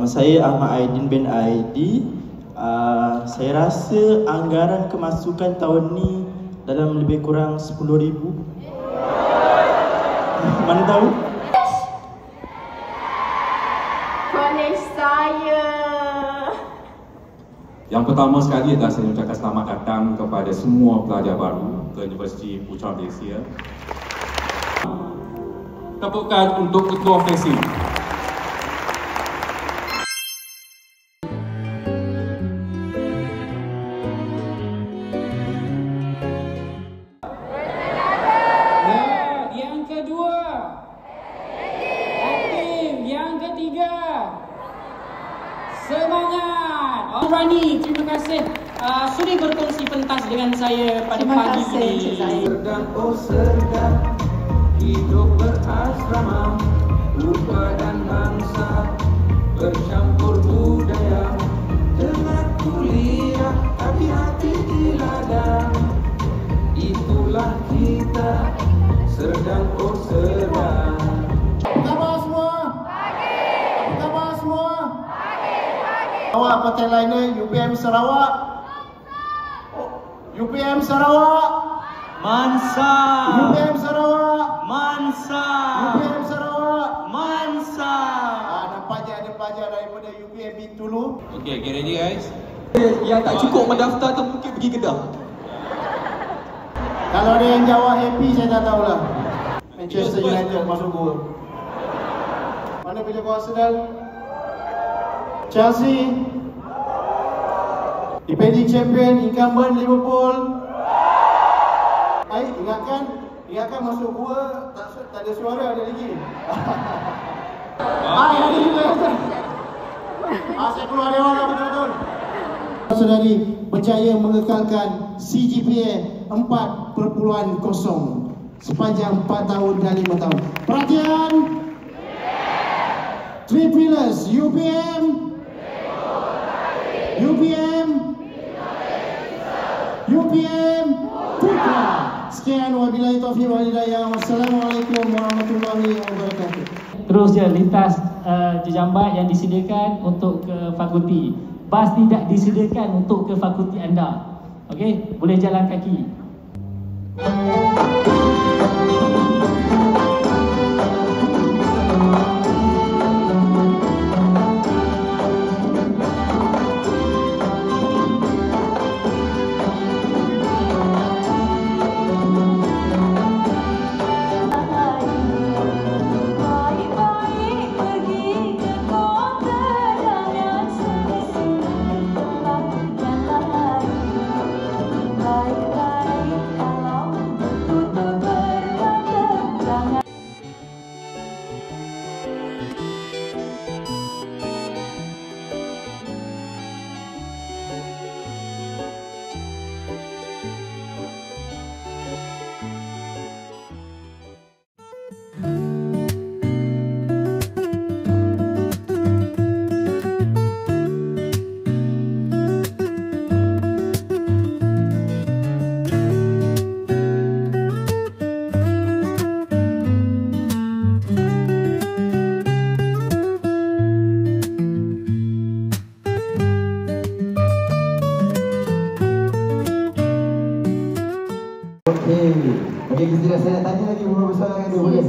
Nama saya Ahmad Aidin bin Aidi. Saya rasa anggaran kemasukan tahun ni dalam lebih kurang 10,000. Mana tahu? Kolej saya. Yang pertama sekali adalah saya ucapkan selamat datang kepada semua pelajar baru ke Universiti Putra Malaysia. Tepukan untuk Ketua Ofisi. Yang kedua, aktif. Yang ketiga, semangat. Rani, terima kasih sudi berkongsi pentas dengan saya pada pagi ini. Sedang sedang hidup berasrama, rupa dan bangsa bercampur budaya. Tengah kuliah tapi hati di ladang, itulah kita sedang sedang. Apa khabar semua? Apa khabar semua? Awak partai lainnya UPM Sarawak. UPM Sarawak. Mansa. UPM Sarawak. Mansa. UPM Sarawak. Mansa. Nampaknya ada pelajar daripada UPM Bintulu. Okay, get ready guys. Yang tak cukup mendaftar tu mungkin pergi Kedah. Kalau ada yang jawab happy, saya tak tahulah. Manchester United masuk gol. Mana pilih gol Arsenal? Chelsea. Defending champion, incumbent Liverpool. Ingatkan masuk gua tak ada suara ada lagi. Ada juga. Saya keluar dewan lah betul-betul. Saudari berjaya mengekalkan CGPA 4.0 sepanjang 4 tahun dan 5 tahun. Perhatian! Three pillars, UPM, Putra. Sekian, wabillahi taufiq wal hidayah. Wassalamualaikum warahmatullahi wabarakatuh. Terus je lintas jejambat yang disediakan untuk ke fakulti. Bas tidak disediakan untuk ke fakulti anda. Okey, boleh jalan kaki. Okey, Christina, saya nak tanya lagi beberapa soalan dengan dia, boleh?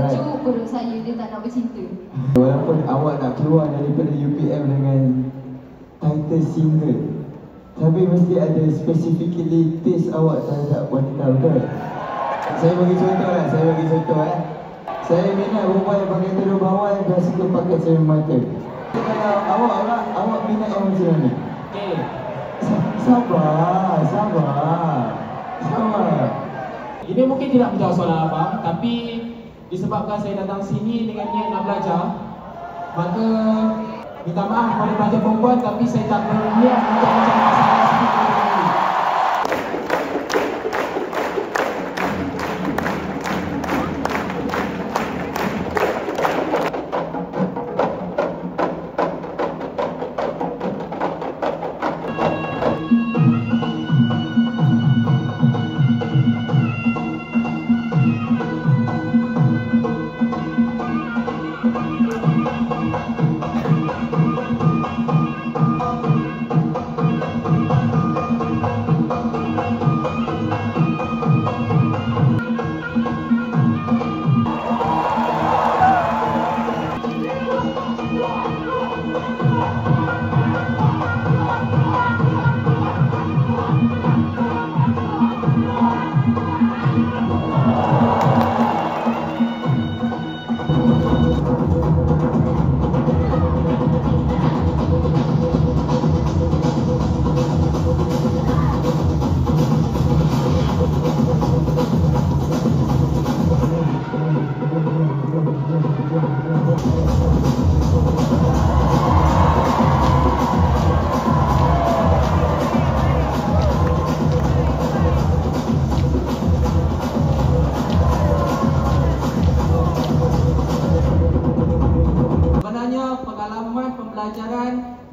Sejuk perut saya, dia tak nak bercinta. Walaupun awak nak keluar daripada UPM dengan title single, tapi mesti ada specifically taste awak terhadap wanita, betul? Saya bagi contoh lah, Saya minat perempuan yang pakai tudung bawah yang dah suka pakai cermin mata. Kalau awak minat yang macam mana? Okey. Sabar. Ini mungkin tidak menjawab soalan abang, tapi disebabkan saya datang sini dengan niat nak belajar, maka minta maaf kepada pelajar perempuan, tapi saya tak berniat untuk mencari masalah seperti ini.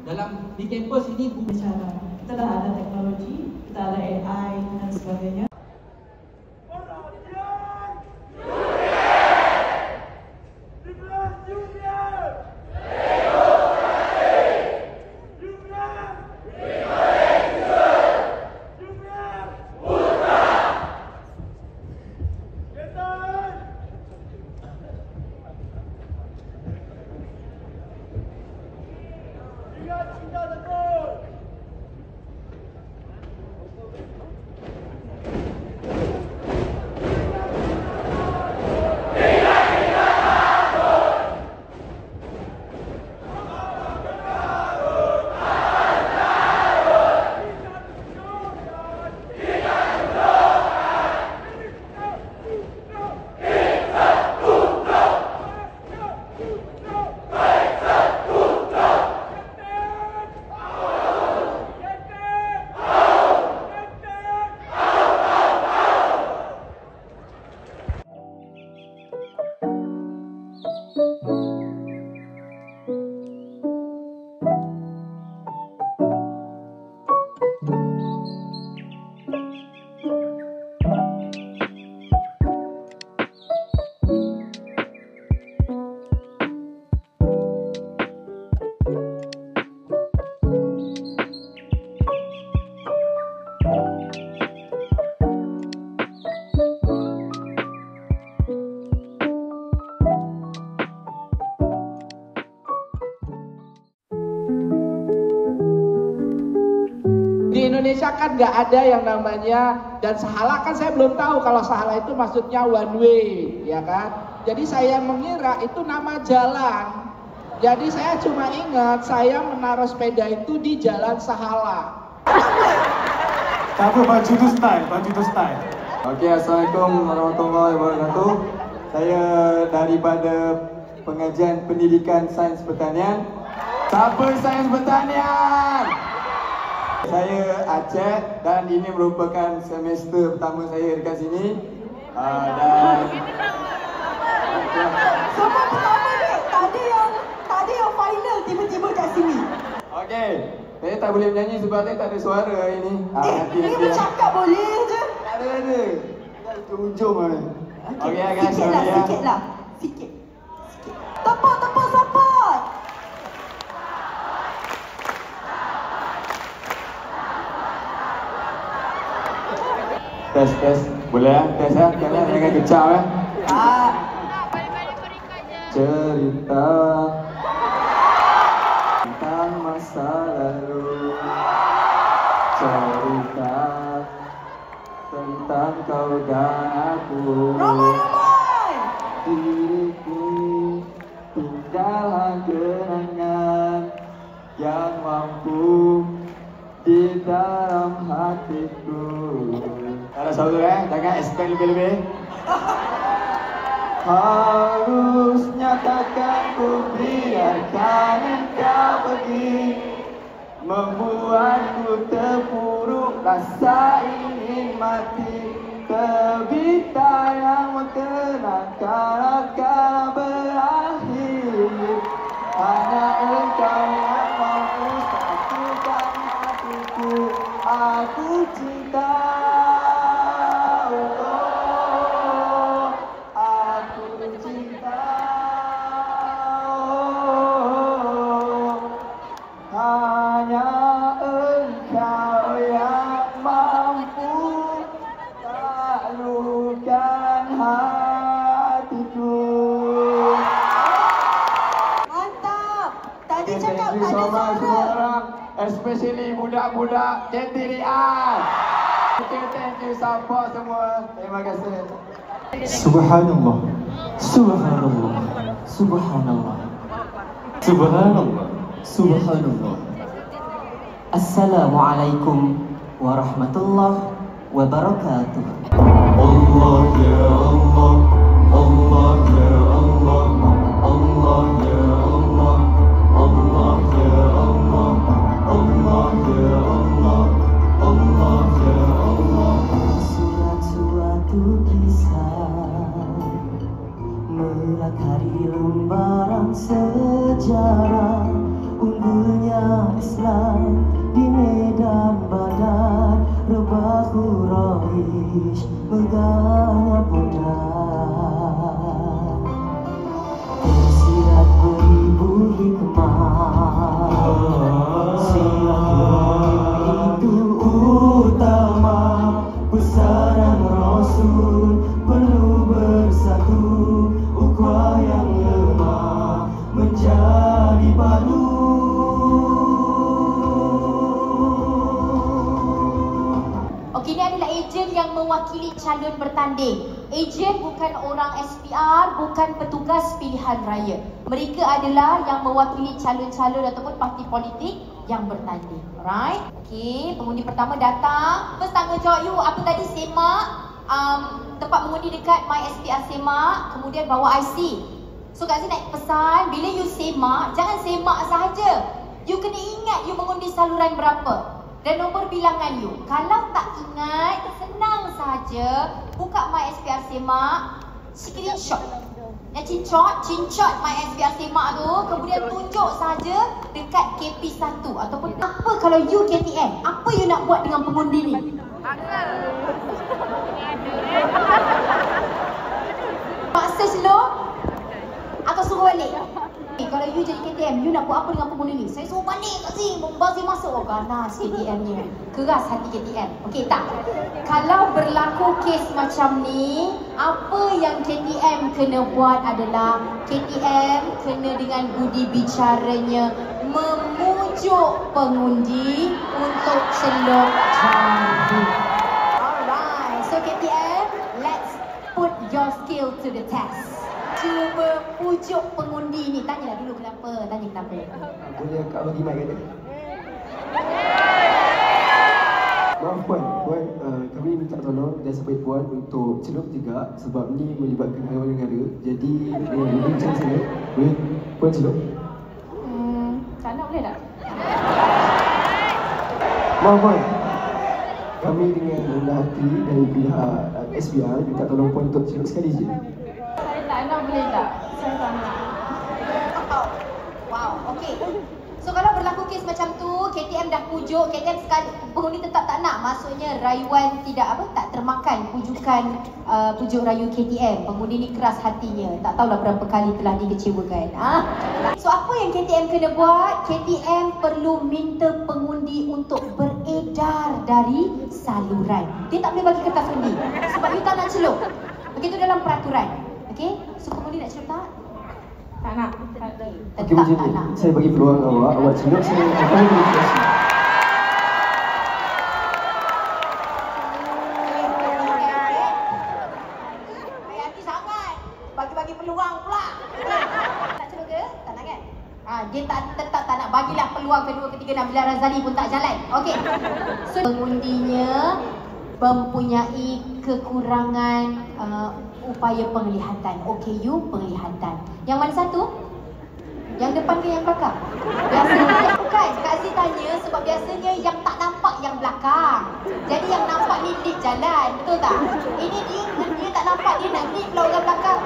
Dalam di kampus ini bicara. Kita dah ada teknologi, kita ada AI dan sebagainya. Di Indonesia kan nggak ada yang namanya, dan sahala kan saya belum tahu kalau sahala itu maksudnya one way, ya kan? Jadi saya mengira itu nama jalan. Jadi saya cuma ingat saya menaruh sepeda itu di Jalan Sahala. Tak apa, baju tu style, baju tu style. Okey, Assalamualaikum warahmatullahi wabarakatuh. Saya daripada pengajian pendidikan sains pertanian. Siapa sains pertanian? Saya Aceh dan ini merupakan semester pertama saya dekat sini. Dan Semua pertama ni, tadi yang final tiba-tiba kat sini. okey, saya tak boleh menyanyi sebab saya tak ada suara hari ni. Dia bercakap boleh je. Ada. Kita ke hujung ni. Okey guys, Sikit lah. Sikit. Tepuk support. Tes. Boleh ya? Tes ya? Jangan kecap ya. Cerita tentang masa lalu, cerita tentang kau dan aku. Ramai. Diriku tinggalkan kenangan yang mampu di dalam hatiku. Ada saudara jangan expect lebih-lebih. Harusnya takkan ku biarkan engkau pergi, membuatku terpuruk rasa ingin mati. Tebita yang mengenangkan akan berakhir, hanya engkau yang mampu satukan hatiku. Aku cinta. Especially budak-budak Kendirian. Okay, thank you support semua. Terima kasih. Subhanallah. Subhanallah. Subhanallah. Subhanallah. Subhanallah. Assalamualaikum warahmatullahi wabarakatuh. Allah ya Allah. Allah ya Allah. Allah ya Allah. Allah ya Allah. Allah ya Allah. Allah ya Allah. Suatu kisah melakari lembaran sejarah, unggulnya pegang bunda, tersirat beribu hikmah. Silaturahim itu utama, pesanan Rasul perlu bersatu. Ukhuwah yang lemah menjadi padu. Okey, ini adalah ejen yang mewakili calon bertanding. Ejen bukan orang SPR, bukan petugas pilihan raya. Mereka adalah yang mewakili calon-calon ataupun parti politik yang bertanding. Alright? Okey, pengundi pertama datang. First tanggungjawab you, apa tadi? Semak tempat mengundi dekat My SPR Semak, kemudian bawa IC. So kat sini nak pesan, bila you semak, jangan semak sahaja. You kena ingat you mengundi saluran berapa dan nombor bilangan you. Kalau tak ingat, senang sahaja buka My SPR Semak, screenshot. Cincot My SPR Semak tu, kemudian tunjuk saja dekat KP1 ataupun apa kalau you KTM, apa you nak buat dengan pengundi ni? Paksa slow atau suruh balik? Kalau you jadi KTM, you nak buat apa dengan pengundi ni? Saya suruh balik kat sini, membazir masuk. Oh ganas KTM ni, keras hati KTM. Okey tak? Kalau berlaku kes macam ni, apa yang KTM kena buat adalah KTM kena dengan budi bicaranya memujuk pengundi untuk celup jari. Alright, so KTM, let's put your skill to the test. Cuba pujuk pengundi ni. Tanyalah dulu kenapa. Tanya kenapa. Boleh Kak bagi mic kat dia? Maaf Puan, kami minta tolong dan support Puan untuk celup juga sebab ni melibatkan haluan negara. Jadi, boleh macam saya, boleh Puan celup? Tak nak boleh tak? Maaf Puan, kami dengan rendah hati dari pihak SPR minta tolong Puan untuk celup sekali je. Tak nak boleh tak? Saya tak nak. Wow, okey. So kalau berlaku kes macam tu, KTM dah pujuk, KTM sekali pengundi tetap tak nak. Maksudnya rayuan tidak tak termakan pujuk rayu KTM. Pengundi ni keras hatinya. Tak tahulah berapa kali telah dikecewakan. So apa yang KTM kena buat? KTM perlu minta pengundi untuk beredar dari saluran. Dia tak boleh bagi kertas undi sebab you tak nak celup. Begitu dalam peraturan. Okey, so pengundi nak celup tak? Tak nak. Okey, macam ni. Saya bagi peluang awak celup, saya akan beri kursi. Hati sangat. Bagi-bagi peluang pula. Tak celup ke? Tak nak kan? Dia tetap tak nak. Bagilah peluang kedua, ketiga, enam. Bila Razali pun tak jalan. Okey. So pengundinya mempunyai kekurangan upaya penglihatan. OKU penglihatan. Yang mana satu? Yang depan ke yang belakang? Biasanya bukan. Kak Zee tanya sebab biasanya yang tak nampak yang belakang. Jadi yang nampak ni lead jalan. Betul tak? Ini dia tak nampak, dia nak lead pula orang belakang.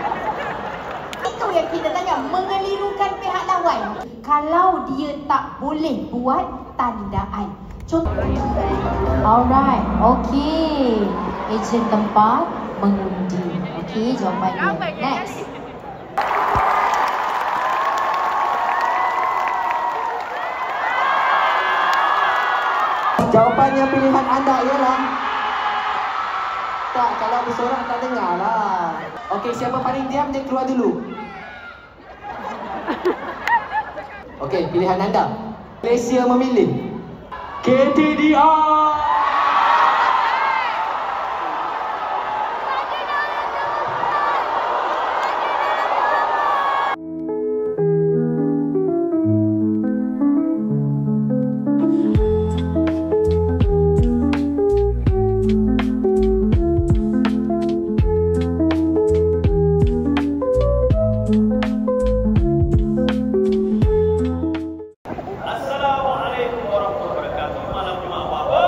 Itu yang kita tanya, mengelirukan pihak lawan. Kalau dia tak boleh buat tandaan. Contoh. Alright, okey. Ejen tempat mengundi. Okey, jawapannya. Next. Jawapannya pilihan anda ialah tak, kalau bersorak tak dengar lah. Okey, siapa paling diam dia keluar dulu. Okey, pilihan anda. Malaysia memilih KTDR. Assalamualaikum warahmatullahi wabarakatuh. Malam Jumaat apa?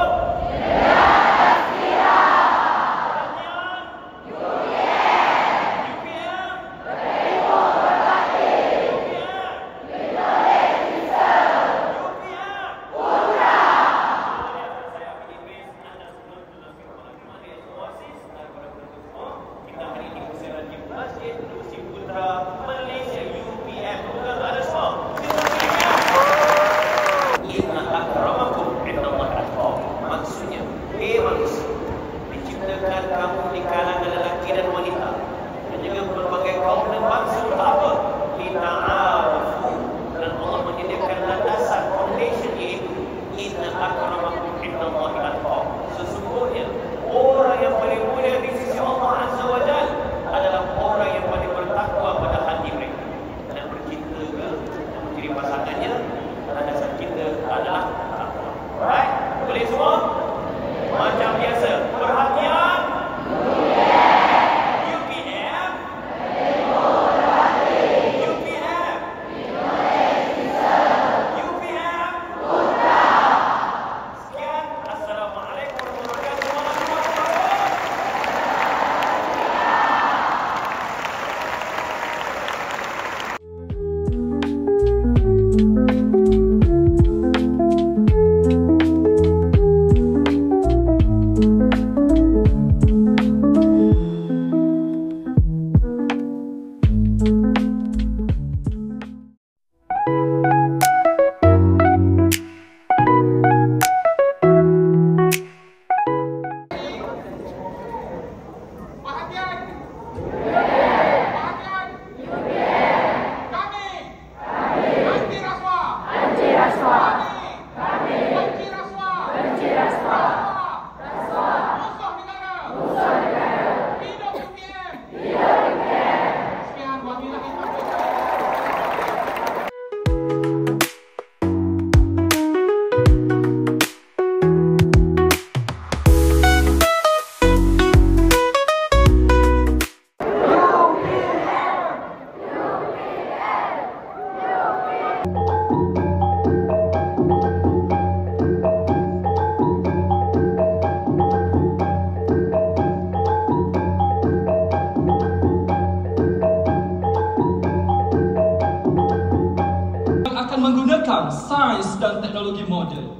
sains dan teknologi moden.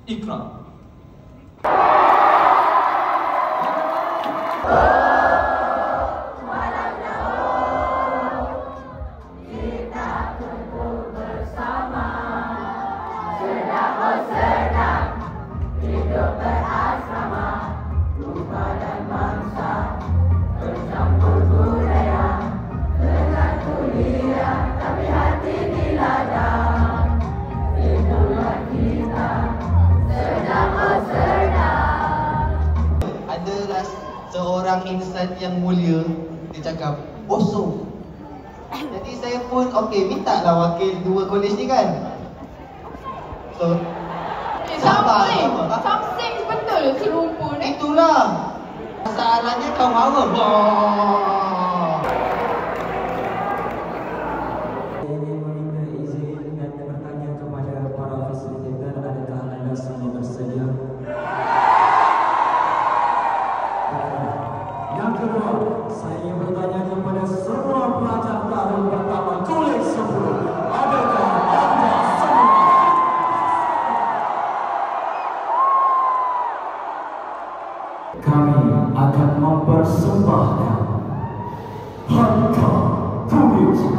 Ikrar. Seorang insan yang mulia, dia cakap kosong. Jadi saya pun minta lah wakil dua kolej ni kan. So Something betul si rumpun ni. Itulah masalahnya kau hawa. Ingin meminta izin dan bertanya kepada para fasilitator, adakah anda semua bersedia? Yang kedua, saya ingin bertanya kepada semua pelajar tahun pertama Kolej 10. Adakah anda semua? Kami akan mempersembahkan harta Kolej 10.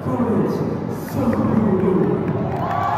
Kolej 10.